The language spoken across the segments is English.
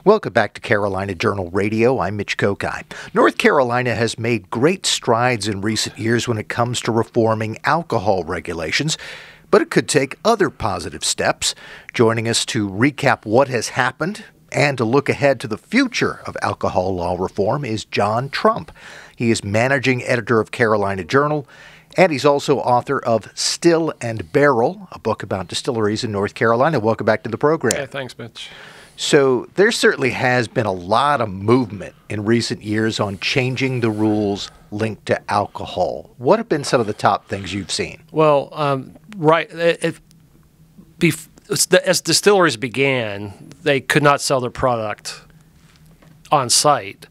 Welcome back to Carolina Journal Radio. I'm Mitch Kokai. North Carolina has made great strides in recent years when it comes to reforming alcohol regulations, but it could take other positive steps. Joining us to recap what has happened and to look ahead to the future of alcohol law reform is John Trump. He is managing editor of Carolina Journal, and he's also author of Still and Barrel, a book about distilleries in North Carolina. Welcome back to the program. Yeah, thanks, Mitch. So there certainly has been a lot of movement in recent years on changing the rules linked to alcohol. What have been some of the top things you've seen? Well, as distilleries began, they could not sell their product on site.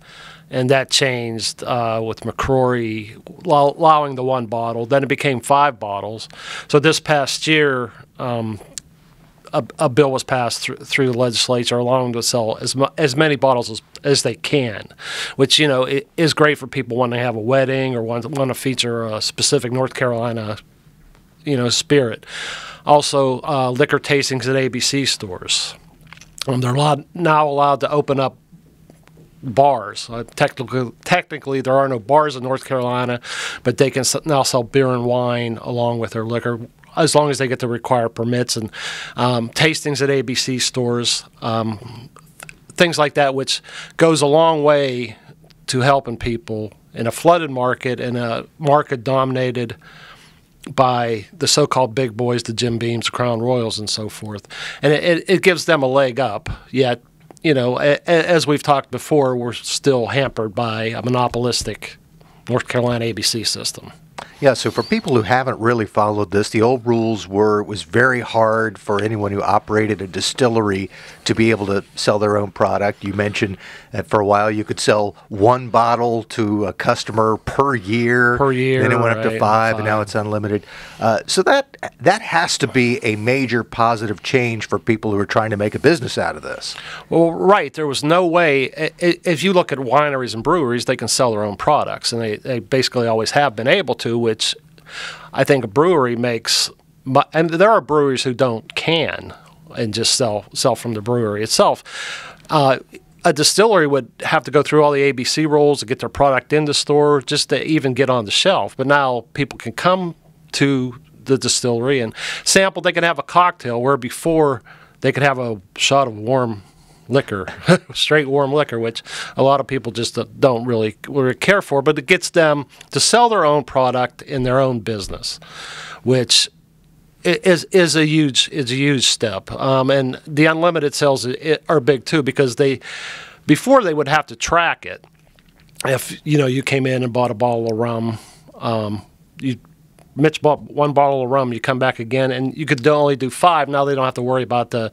And that changed with McCrory allowing the one bottle. Then it became 5 bottles. So this past year, a bill was passed through the legislature allowing them to sell as many bottles as they can, which, you know, it is great for people when they have a wedding or want to feature a specific North Carolina, spirit. Also, liquor tastings at ABC stores. They're now allowed to open up bars. Technically, there are no bars in North Carolina, but they can now sell beer and wine along with their liquor, as long as they get the required permits and tastings at ABC stores, things like that, which goes a long way to helping people in a flooded market, in a market dominated by the so-called big boys, the Jim Beams, Crown Royals, and so forth. And it gives them a leg up, yet, as we've talked before, we're still hampered by a monopolistic North Carolina ABC system. Yeah, so for people who haven't really followed this, the old rules were it was very hard for anyone who operated a distillery to be able to sell their own product. You mentioned that for a while you could sell 1 bottle to a customer per year. Then it went up to 5, and now it's unlimited. So that has to be a major positive change for people who are trying to make a business out of this. Well, right. There was no way. If you look at wineries and breweries, they can sell their own products, and they basically always have been able to, which I think a brewery makes, and there are breweries who don't can and just sell from the brewery itself. A distillery would have to go through all the ABC rules to get their product in the store just to even get on the shelf. But now people can come to the distillery and sample. They can have a cocktail where before they could have a shot of warm liquor, straight warm liquor, which a lot of people just don't really care for, but it gets them to sell their own product in their own business, which is a huge step. And the unlimited sales are big too, because before they would have to track it. If you came in and bought a bottle of rum, Mitch bought 1 bottle of rum, you come back again, and you could only do 5. Now they don't have to worry about the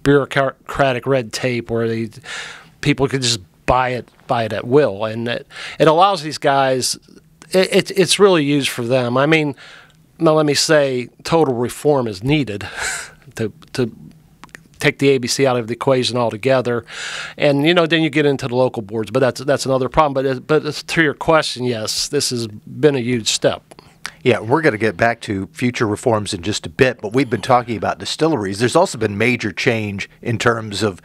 bureaucratic red tape where people could just buy it at will, and it allows these guys. It's really used for them. I mean, now let me say, total reform is needed to take the ABC out of the equation altogether, and then you get into the local boards. But that's another problem. But to your question, yes, this has been a huge step. Yeah, we're going to get back to future reforms in just a bit, but we've been talking about distilleries. There's also been major change in terms of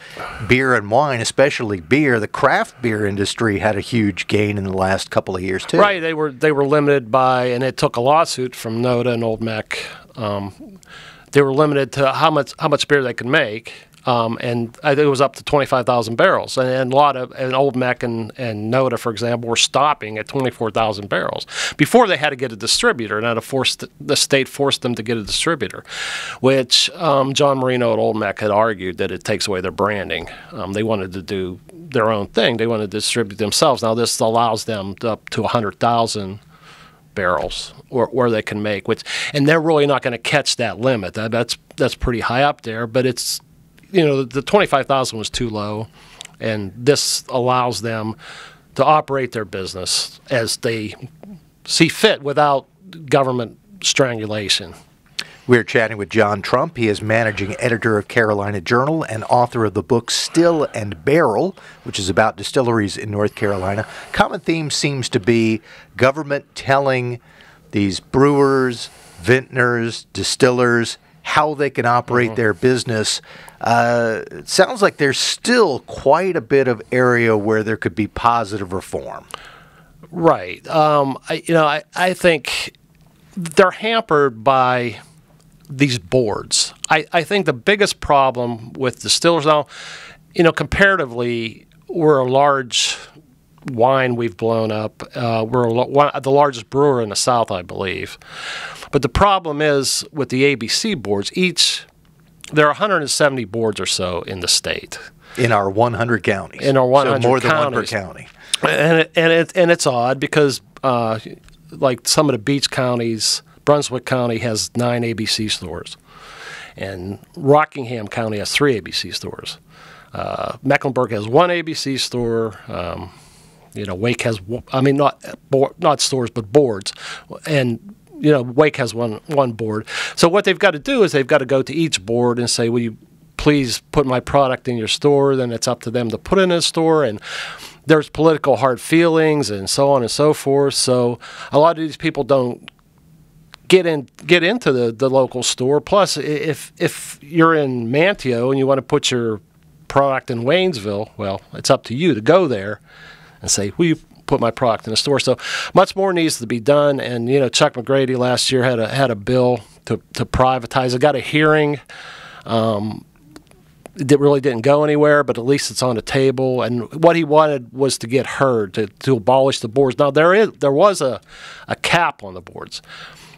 beer and wine, especially beer. The craft beer industry had a huge gain in the last couple of years, too. Right. They were limited by, and it took a lawsuit from NOTA and Old Mec. They were limited to how much beer they could make. And I think it was up to 25,000 barrels. And a lot of Old Mec and NOTA, for example, were stopping at 24,000 barrels. Before they had to get a distributor, and the state forced them to get a distributor, which John Marino at Old Mec had argued that it takes away their branding. They wanted to do their own thing. They wanted to distribute themselves. Now this allows them up to 100,000 barrels where they can make, and they're really not going to catch that limit. That's pretty high up there, but it's the 25,000 was too low, and this allows them to operate their business as they see fit without government strangulation. We're chatting with John Trump. He is managing editor of Carolina Journal and author of the book Still and Barrel, which is about distilleries in North Carolina. Common theme seems to be government telling these brewers, vintners, distillers, how they can operate their business. It sounds like there's still quite a bit of area where there could be positive reform. Right. I think they're hampered by these boards. I think the biggest problem with distillers now, comparatively, we're a large wine we've blown up. We're the largest brewer in the South, I believe. But the problem is with the ABC boards, there are 170 boards or so in the state. In our 100 counties. In our 100 so more than counties. one per county. And it's odd because like some of the beach counties, Brunswick County has 9 ABC stores, and Rockingham County has 3 ABC stores. Mecklenburg has 1 ABC store. Wake has, not stores, but boards, and Wake has one board. So what they've got to do is they've got to go to each board and say, "Will you please put my product in your store?" Then it's up to them to put it in a store, and there's political hard feelings and so on and so forth. So a lot of these people don't get into the local store. Plus, if you're in Manteo and you want to put your product in Waynesville, well, it's up to you to go there and say, "Will you put my product in the store?" So much more needs to be done. And Chuck McGrady last year had a bill to privatize. It got a hearing. It really didn't go anywhere, but at least it's on the table. And what he wanted was to get heard, to abolish the boards. Now there was a cap on the boards.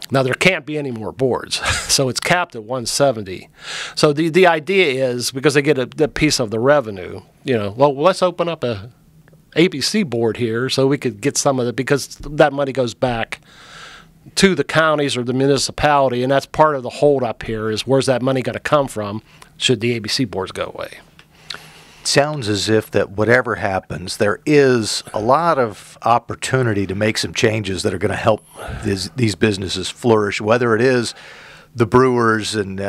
Now there can't be any more boards, so it's capped at 170. So the idea is, because they get a piece of the revenue, well, let's open up a ABC board here so we could get some of it, because that money goes back to the counties or the municipality, and that's part of the holdup here is where's that money going to come from should the ABC boards go away. Sounds as if that whatever happens, there is a lot of opportunity to make some changes that are going to help these businesses flourish, whether it is the brewers and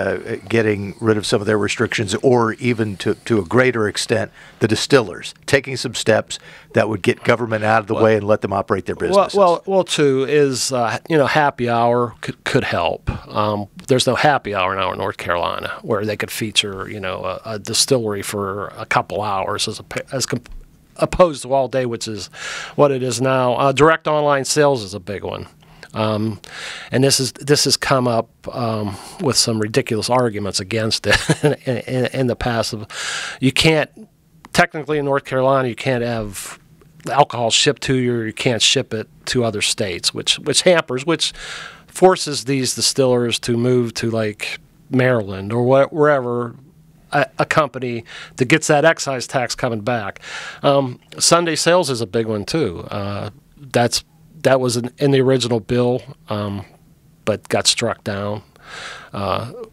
getting rid of some of their restrictions, or even to a greater extent the distillers taking some steps that would get government out of the way and let them operate their businesses. Well, too, is happy hour could help. There's no happy hour now in North Carolina where they could feature a distillery for a couple hours as opposed to all day, which is what it is now. Direct online sales is a big one. And this has come up with some ridiculous arguments against it in the past. You can't, technically in North Carolina, you can't have alcohol shipped to you, or you can't ship it to other states, which forces these distillers to move to like Maryland or wherever a company that gets that excise tax coming back. Sunday sales is a big one too. That was in the original bill, but got struck down.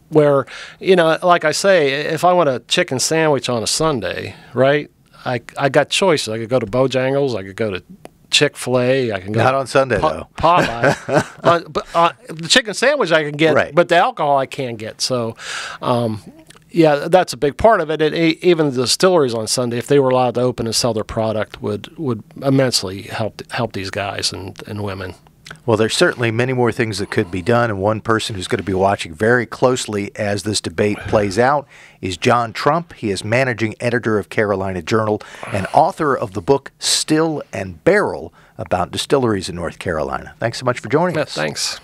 Where, like I say, if I want a chicken sandwich on a Sunday, right, I got choices. I could go to Bojangles, I could go to Chick-fil-A, I can go. Not on Sunday, though. Popeye. But the chicken sandwich I can get, right, but the alcohol I can't get. So, yeah, that's a big part of it. And even the distilleries on Sunday, if they were allowed to open and sell their product, would immensely help these guys and women. Well, there's certainly many more things that could be done, and one person who's going to be watching very closely as this debate plays out is John Trump. He is managing editor of Carolina Journal and author of the book Still and Barrel about distilleries in North Carolina. Thanks so much for joining us. Thanks.